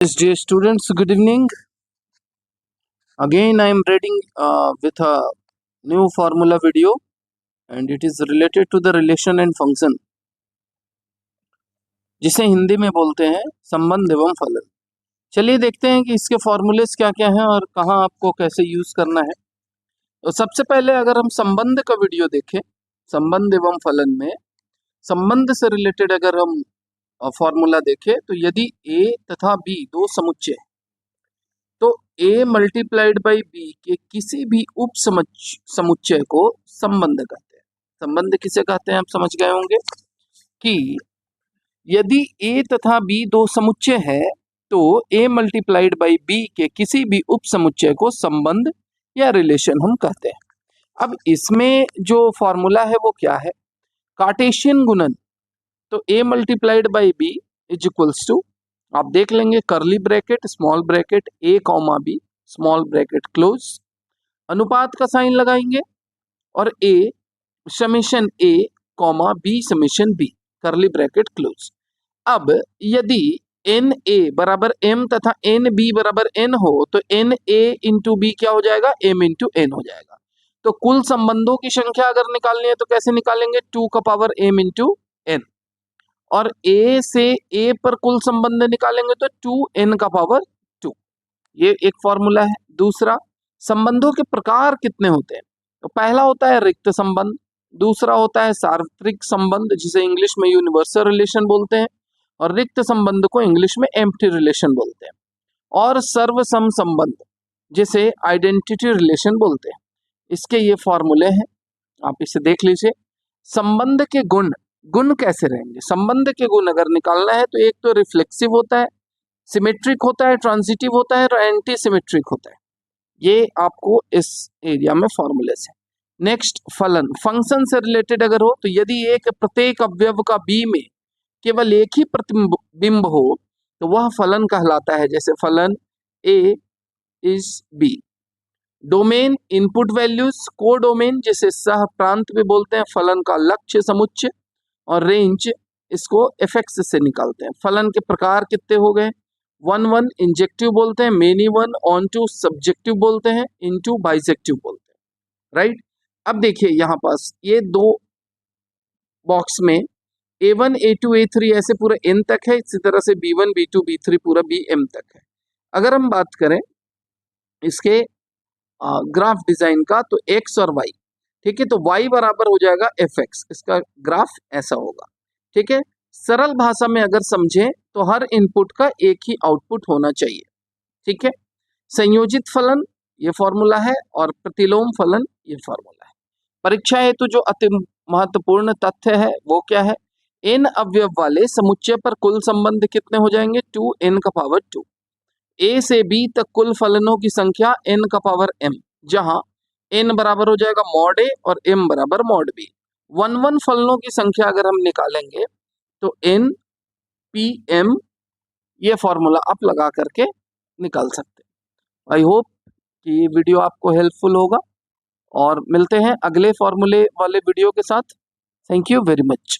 Yes, dear students, good evening. Again, I am reading with a new formula video, and it is related to the relation and function, जिसे हिंदी में बोलते हैं संबंध एवं फलन। चलिए देखते हैं कि इसके फॉर्मूलेस क्या क्या हैं और कहाँ आपको कैसे यूज करना है। तो सबसे पहले अगर हम संबंध का वीडियो देखें, संबंध एवं फलन में संबंध से रिलेटेड अगर हम फॉर्मूला देखें तो यदि ए तथा बी दो समुच्चय तो a मल्टीप्लाइड बाई बी के किसी भी उप समुच्चय को संबंध कहते हैं। संबंध किसे कहते हैं आप समझ गए होंगे कि यदि a तथा b दो समुच्चय है तो a मल्टीप्लाइड बाई b के किसी भी उप समुच्चय को संबंध या रिलेशन हम कहते हैं। अब इसमें जो फॉर्मूला है वो क्या है, कार्टेशियन गुणन। तो a multiplied by b is equals to, आप देख लेंगे curly bracket small bracket a comma b small bracket close, अनुपात का साइन लगाएंगे और a summation a comma b summation b curly bracket close. अब यदि एन ए बराबर m तथा एन बी बराबर n हो तो एन ए इंटू बी क्या हो जाएगा, m इंटू n हो जाएगा। तो कुल संबंधों की संख्या अगर निकालनी है तो कैसे निकालेंगे, 2 का पावर m इंटू n, और a से a पर कुल संबंध निकालेंगे तो 2n का पावर 2। ये एक फॉर्मूला है। दूसरा, संबंधों के प्रकार कितने होते हैं, तो पहला होता है रिक्त संबंध, दूसरा होता है सार्वत्रिक संबंध जिसे इंग्लिश में यूनिवर्सल रिलेशन बोलते हैं, और रिक्त संबंध को इंग्लिश में एम्प्टी रिलेशन बोलते हैं, और सर्वसम संबंध जिसे आइडेंटिटी रिलेशन बोलते हैं। इसके ये फॉर्मूले हैं, आप इसे देख लीजिए। संबंध के गुण कैसे रहेंगे, संबंध के गुण अगर निकालना है तो एक तो रिफ्लेक्सिव होता है, सिमेट्रिक होता है, ट्रांजिटिव होता है और एंटी सिमेट्रिक होता है। ये आपको इस एरिया में फॉर्मूले से। नेक्स्ट, फलन, फंक्शन से रिलेटेड अगर हो तो यदि एक प्रत्येक अवयव का बी में केवल एक ही प्रतिबिंब हो तो वह फलन कहलाता है, जैसे फलन A is B. Domain, input values, codomain जिसे सह प्रांत भी बोलते हैं, फलन का लक्ष्य समुच्चय, और रेंज इसको एफएक्स से निकालते हैं। फलन के प्रकार कितने हो गए, 1 इंजेक्टिव बोलते हैं, many one, onto surjective बोलते हैं, इनटू बाइजेक्टिव बोलते हैं, राइट। अब देखिए यहाँ पास ये दो बॉक्स में A1 A2 A3 ऐसे पूरा n तक है, इसी तरह से B1 B2 B3 पूरा Bm तक है। अगर हम बात करें इसके ग्राफ डिजाइन का तो x और y, ठीक है, तो y बराबर हो जाएगा fx, इसका ग्राफ ऐसा होगा, ठीक है। सरल भाषा में अगर समझें तो हर इनपुट का एक ही आउटपुट होना चाहिए, ठीक है। संयोजित फलन ये फॉर्मूला है और प्रतिलोम फलन ये फॉर्मूला है। परीक्षा हेतु जो अति महत्वपूर्ण तथ्य है वो क्या है, n अवयव वाले समुच्चय पर कुल संबंध कितने हो जाएंगे, 2n का पावर 2। a से b तक कुल फलनों की संख्या n का पावर m, जहां n बराबर हो जाएगा मॉड a और m बराबर मॉड b। 1 फलनों की संख्या अगर हम निकालेंगे तो n p m ये फॉर्मूला आप लगा करके निकाल सकते हैं। आई होप कि ये वीडियो आपको हेल्पफुल होगा और मिलते हैं अगले फॉर्मूले वाले वीडियो के साथ। Thank you very much.